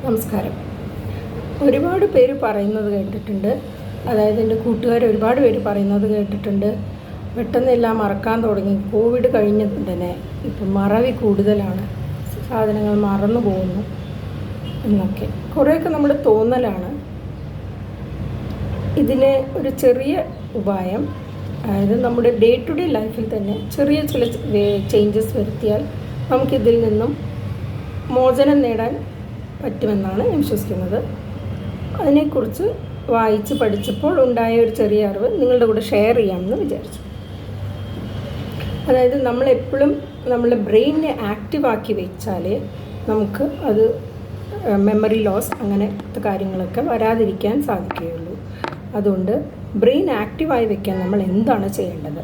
നമസ്കാരം. ഒരുപാട് പേര് പറയുന്നത് കേട്ടിട്ടുണ്ട്, അതായത് എൻ്റെ കൂട്ടുകാർ ഒരുപാട് പേര് പറയുന്നത് കേട്ടിട്ടുണ്ട്, പെട്ടെന്നെല്ലാം മറക്കാൻ തുടങ്ങി. കോവിഡ് കഴിഞ്ഞതിന് ഇപ്പം മറവി കൂടുതലാണ്, സാധനങ്ങൾ മറന്നു പോകുന്നു എന്നൊക്കെ കുറേയൊക്കെ നമ്മുടെ തോന്നലാണ്. ഇതിന് ഒരു ചെറിയ ഉപായം, അതായത് നമ്മുടെ ഡേ ടു ഡേ ലൈഫിൽ തന്നെ ചെറിയ ചില ചേഞ്ചസ് വരുത്തിയാൽ നമുക്കിതിൽ നിന്നും മോചനം നേടാൻ പറ്റുമെന്നാണ് ഞാൻ വിശ്വസിക്കുന്നത്. അതിനെക്കുറിച്ച് വായിച്ച് പഠിച്ചപ്പോൾ ഉണ്ടായ ഒരു ചെറിയ അറിവ് നിങ്ങളുടെ കൂടെ ഷെയർ ചെയ്യാമെന്ന് വിചാരിച്ചു. അതായത് നമ്മളെപ്പോഴും നമ്മളെ ബ്രെയിനിനെ ആക്റ്റീവാക്കി വെച്ചാലേ നമുക്ക് അത് മെമ്മറി ലോസ് അങ്ങനത്തെ കാര്യങ്ങളൊക്കെ വരാതിരിക്കാൻ സാധിക്കുകയുള്ളൂ. അതുകൊണ്ട് ബ്രെയിൻ ആക്റ്റീവായി വെക്കാൻ നമ്മൾ എന്താണ് ചെയ്യേണ്ടത്?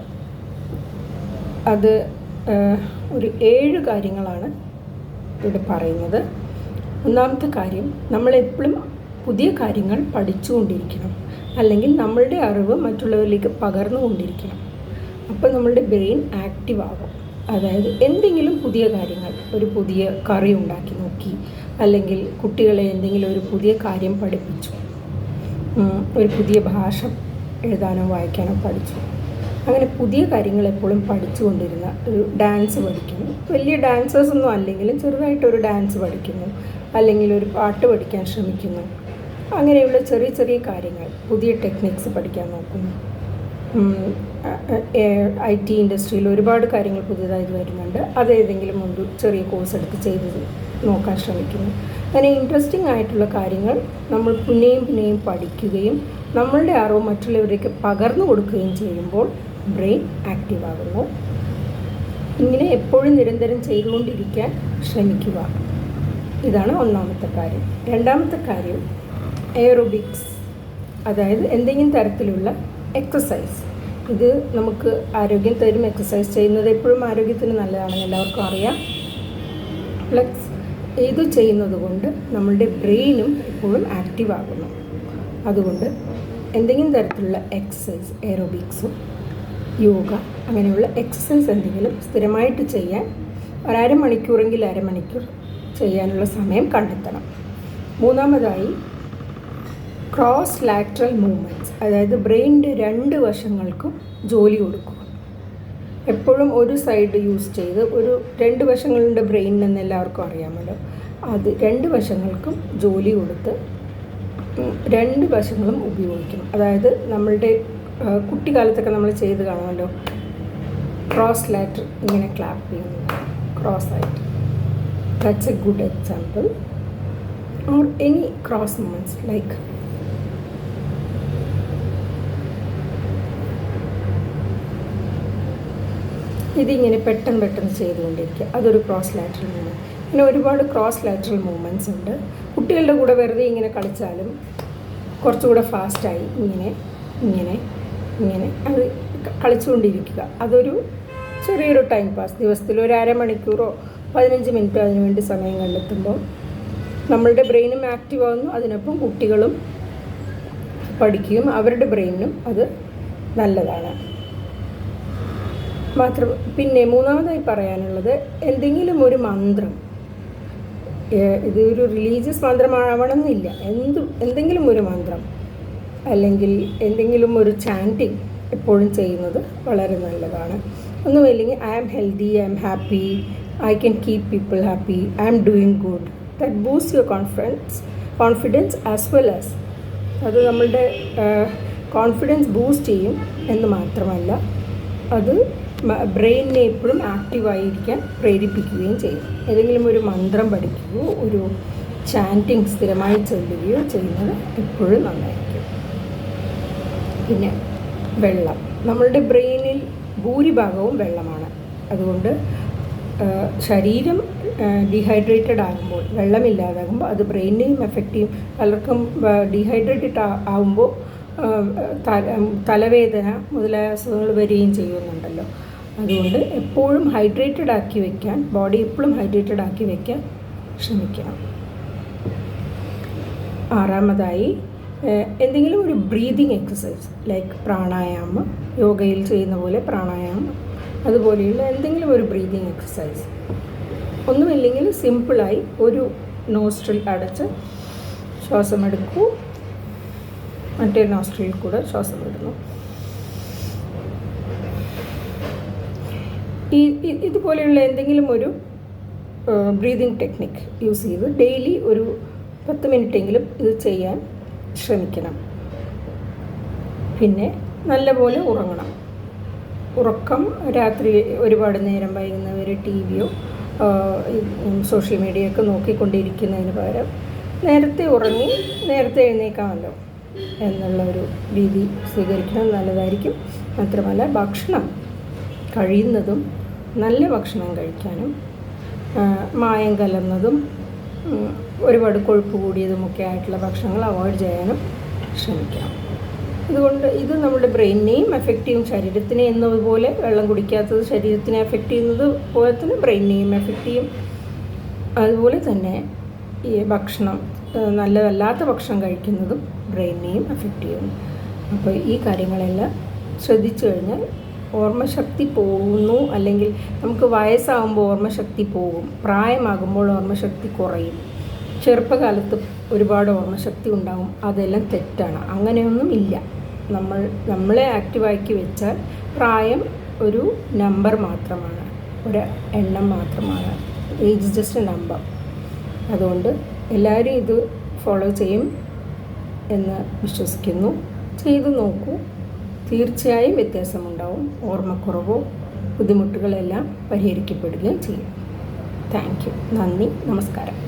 അത് ഒരു 7 കാര്യങ്ങളാണ് ഇവിടെ പറയുന്നത്. ഒന്നാമത്തെ കാര്യം, നമ്മളെപ്പോഴും പുതിയ കാര്യങ്ങൾ പഠിച്ചുകൊണ്ടിരിക്കണം, അല്ലെങ്കിൽ നമ്മളുടെ അറിവ് മറ്റുള്ളവരിലേക്ക് പകർന്നുകൊണ്ടിരിക്കണം. അപ്പോൾ നമ്മളുടെ ബ്രെയിൻ ആക്റ്റീവ് ആകും. അതായത് എന്തെങ്കിലും പുതിയ കാര്യങ്ങൾ, ഒരു പുതിയ കറി ഉണ്ടാക്കി നോക്കി, അല്ലെങ്കിൽ കുട്ടികളെ എന്തെങ്കിലും ഒരു പുതിയ കാര്യം പഠിപ്പിച്ചു, ഒരു പുതിയ ഭാഷ എഴുതാനോ വായിക്കാനോ പഠിച്ചു. അങ്ങനെ പുതിയ കാര്യങ്ങൾ എപ്പോഴും പഠിച്ചുകൊണ്ടിരുന്ന ഒരു ഡാൻസ് പഠിക്കുന്നു, വലിയ ഡാൻസേഴ്സൊന്നും അല്ലെങ്കിലും ചെറുതായിട്ടൊരു ഡാൻസ് പഠിക്കുന്നു, അല്ലെങ്കിൽ ഒരു പാട്ട് പഠിക്കാൻ ശ്രമിക്കുന്നു. അങ്ങനെയുള്ള ചെറിയ ചെറിയ കാര്യങ്ങൾ, പുതിയ ടെക്നിക്സ് പഠിക്കാൻ നോക്കുന്നു. IT ഇൻഡസ്ട്രിയിൽ ഒരുപാട് കാര്യങ്ങൾ പുതിയതായിട്ട് വരുന്നുണ്ട്, അതേതെങ്കിലും ഒരു ചെറിയ കോഴ്സ് എടുത്ത് ചെയ്ത് നോക്കാൻ ശ്രമിക്കുന്നു. അങ്ങനെ ഇൻട്രസ്റ്റിംഗ് ആയിട്ടുള്ള കാര്യങ്ങൾ നമ്മൾ പിന്നെയും പഠിക്കുകയും നമ്മളുടെ അറിവ് മറ്റുള്ളവരേക്ക് പകർന്നു കൊടുക്കുകയും ചെയ്യുമ്പോൾ ബ്രെയിൻ ആക്റ്റീവ് ആകുന്നു. ഇങ്ങനെ എപ്പോഴും നിരന്തരം ചെയ്തുകൊണ്ടിരിക്കാൻ ശ്രമിക്കുക. ഇതാണ് ഒന്നാമത്തെ കാര്യം. രണ്ടാമത്തെ കാര്യം എയറോബിക്സ്, അതായത് എന്തെങ്കിലും തരത്തിലുള്ള എക്സസൈസ്. ഇത് നമുക്ക് ആരോഗ്യം തരും. എക്സസൈസ് ചെയ്യുന്നത് എപ്പോഴും ആരോഗ്യത്തിന് നല്ലതാണെന്ന് എല്ലാവർക്കും അറിയാം. പ്ലസ് ഇത് ചെയ്യുന്നത് കൊണ്ട് നമ്മളുടെ ബ്രെയിനും എപ്പോഴും ആക്റ്റീവ് ആകുന്നു. അതുകൊണ്ട് എന്തെങ്കിലും തരത്തിലുള്ള എക്സസൈസ്, എയറോബിക്സും യോഗ അങ്ങനെയുള്ള എക്സസൈസ് എന്തെങ്കിലും സ്ഥിരമായിട്ട് ചെയ്യാൻ അരമണിക്കൂറെങ്കിൽ അരമണിക്കൂർ ചെയ്യാനുള്ള സമയം കണ്ടെത്തണം. മൂന്നാമതായി ക്രോസ് ലാറ്ററൽ മൂവ്മെൻറ്റ്സ്, അതായത് ബ്രെയിനിൻ്റെ 2 വശങ്ങൾക്കും ജോലി കൊടുക്കുക. എപ്പോഴും ഒരു സൈഡ് യൂസ് ചെയ്ത്, ഒരു 2 വശങ്ങളുടെ ബ്രെയിനിനെന്ന് എല്ലാവർക്കും അറിയാമല്ലോ, അത് 2 വശങ്ങൾക്കും ജോലി കൊടുത്ത് 2 വശങ്ങളും ഉപയോഗിക്കണം. അതായത് നമ്മളുടെ കുട്ടിക്കാലത്തൊക്കെ നമ്മൾ ചെയ്ത് കാണുമല്ലോ, ക്രോസ് ലാറ്റർ ഇങ്ങനെ ക്ലാപ്പ് ചെയ്യുന്നത്, ക്രോസ് ആയിട്ട്. That's A good example. Or any cross movements like ഇതിങ്ങനെ പെട്ടെന്ന് ചെയ്തുകൊണ്ടിരിക്കുക, അതൊരു ക്രോസ് ലാറ്ററൽ മൂവ്മെൻറ്റ്. ഇങ്ങനെ ഒരുപാട് ക്രോസ് ലാറ്ററൽ മൂവ്മെൻറ്റ്സ് ഉണ്ട്. കുട്ടികളുടെ കൂടെ വെറുതെ ഇങ്ങനെ കളിച്ചാലും കുറച്ചുകൂടെ ഫാസ്റ്റായി ഇങ്ങനെ അത് കളിച്ചുകൊണ്ടിരിക്കുക. അതൊരു ചെറിയൊരു ടൈം പാസ്. ദിവസത്തിൽ ഒരു അരമണിക്കൂറോ 15 മിനിറ്റോ അതിനു വേണ്ടി സമയം കണ്ടെത്തുമ്പോൾ നമ്മളുടെ ബ്രെയിനും ആക്റ്റീവ് ആകുന്നു. അതിനൊപ്പം കുട്ടികളും പഠിക്കുകയും അവരുടെ ബ്രെയിനും അത് നല്ലതാണ്. പിന്നെ മൂന്നാമതായി പറയാനുള്ളത്, എന്തെങ്കിലും ഒരു മന്ത്രം, ഇത് ഒരു റിലീജിയസ് മന്ത്രമാവണമെന്നില്ല, എന്തെങ്കിലും ഒരു മന്ത്രം അല്ലെങ്കിൽ എന്തെങ്കിലും ഒരു ചാൻറ്റിങ് എപ്പോഴും ചെയ്യുന്നത് വളരെ നല്ലതാണ്. ഒന്നുമില്ലെങ്കിൽ I am healthy, I am happy, I can keep people happy, I am doing good. That boost your confidence as well as, അത് നമ്മളുടെ കോൺഫിഡൻസ് ബൂസ്റ്റ് ചെയ്യും എന്ന് മാത്രമല്ല, അത് ബ്രെയിനിനെ എപ്പോഴും ആക്റ്റീവായിരിക്കാൻ പ്രേരിപ്പിക്കുകയും ചെയ്യും. ഏതെങ്കിലും ഒരു മന്ത്രം പഠിക്കുകയോ ഒരു ചാൻറ്റിങ് സ്ഥിരമായി ചൊല്ലുകയോ ചെയ്യുന്നത് എപ്പോഴും നന്നായിരിക്കും. പിന്നെ വെള്ളം, നമ്മളുടെ ബ്രെയിനിൽ ഭൂരിഭാഗവും വെള്ളമാണ്. അതുകൊണ്ട് ശരീരം ഡീഹൈഡ്രേറ്റഡ് ആകുമ്പോൾ, വെള്ളമില്ലാതാകുമ്പോൾ അത് ബ്രെയിനിനെയും എഫക്റ്റ് ചെയ്യും. പലർക്കും ഡീഹൈഡ്രേറ്റഡ് ആകുമ്പോൾ തലവേദന മുതലായ അസുഖങ്ങൾ വരികയും ചെയ്യുന്നുണ്ടല്ലോ. അതുകൊണ്ട് എപ്പോഴും ഹൈഡ്രേറ്റഡ് ആക്കി വയ്ക്കാൻ, ബോഡി എപ്പോഴും ഹൈഡ്രേറ്റഡ് ആക്കി വയ്ക്കാൻ ശ്രമിക്കണം. ആറാമതായി എന്തെങ്കിലും ഒരു ബ്രീതിങ് എക്സസൈസ് ലൈക്ക് പ്രാണായാമം, യോഗയിൽ ചെയ്യുന്ന പോലെ പ്രാണായാമം, അതുപോലെയുള്ള എന്തെങ്കിലും ഒരു ബ്രീതിങ് എക്സസൈസ്. ഒന്നുമില്ലെങ്കിൽ സിമ്പിളായി ഒരു നോസ്ട്രിൽ അടച്ച് ശ്വാസമെടുക്കൂ, മറ്റേ നോസ്ട്രിൽ കൂടെ ശ്വാസം വിടുന്നു. ഇതുപോലെയുള്ള എന്തെങ്കിലും ഒരു ബ്രീതിങ് ടെക്നിക്ക് യൂസ് ചെയ്ത് ഡെയിലി ഒരു 10 മിനിറ്റെങ്കിലും ഇത് ചെയ്യാൻ ശ്രമിക്കണം. പിന്നെ നല്ലപോലെ ഉറങ്ങണം. ഉറക്കം രാത്രി ഒരുപാട് നേരം വൈകുന്നവരെ TV-യോ സോഷ്യൽ മീഡിയയൊക്കെ നോക്കിക്കൊണ്ടിരിക്കുന്നതിന് പകരം നേരത്തെ ഉറങ്ങി നേരത്തെ എഴുന്നേക്കാമല്ലോ എന്നുള്ളൊരു രീതി സ്വീകരിക്കുന്നത് നല്ലതായിരിക്കും. മാത്രമല്ല ഭക്ഷണം കഴിയുന്നതും നല്ല ഭക്ഷണം കഴിക്കാനും മായം കലർന്നതും ഒരുപാട് കൊഴുപ്പ് കൂടിയതുമൊക്കെ ആയിട്ടുള്ള ഭക്ഷണങ്ങൾ അവോയ്ഡ് ചെയ്യാനും ശ്രമിക്കണം. അതുകൊണ്ട് ഇത് നമ്മുടെ ബ്രെയിനിനെയും എഫക്റ്റ് ചെയ്യും, ശരീരത്തിനെ എന്നതുപോലെ വെള്ളം കുടിക്കാത്തത് ശരീരത്തിനെ എഫക്റ്റ് ചെയ്യുന്നത് പോലെ തന്നെ ബ്രെയിനിനെയും എഫക്റ്റ് ചെയ്യും. അതുപോലെ തന്നെ ഈ ഭക്ഷണം നല്ലതല്ലാത്ത ഭക്ഷണം കഴിക്കുന്നതും ബ്രെയിനിനെയും എഫക്റ്റ് ചെയ്യും. അപ്പോൾ ഈ കാര്യങ്ങളെല്ലാം ശ്രദ്ധിച്ചു കഴിഞ്ഞാൽ ഓർമ്മശക്തി പോകുന്നു, അല്ലെങ്കിൽ നമുക്ക് വയസ്സാകുമ്പോൾ ഓർമ്മശക്തി പോകും, പ്രായമാകുമ്പോൾ ഓർമ്മശക്തി കുറയും, ചെറുപ്പകാലത്ത് ഒരുപാട് ഓർമ്മശക്തി ഉണ്ടാകും. അതെല്ലാം തെറ്റാണ്. അങ്ങനെയൊന്നും ഇല്ല. നമ്മളെ ആക്റ്റീവാക്കി വെച്ചാൽ പ്രായം ഒരു നമ്പർ മാത്രമാണ്, ഒരു എണ്ണം മാത്രമാണ്. Age just A number. അതുകൊണ്ട് എല്ലാവരും ഇത് ഫോളോ ചെയ്യും എന്ന് വിശ്വസിക്കുന്നു. ചെയ്തു നോക്കൂ, തീർച്ചയായും വ്യത്യാസമുണ്ടാവും. ഓർമ്മക്കുറവോ ബുദ്ധിമുട്ടുകളെല്ലാം പരിഹരിക്കപ്പെടുകയും ചെയ്യും. Thank you. നന്ദി. നമസ്കാരം.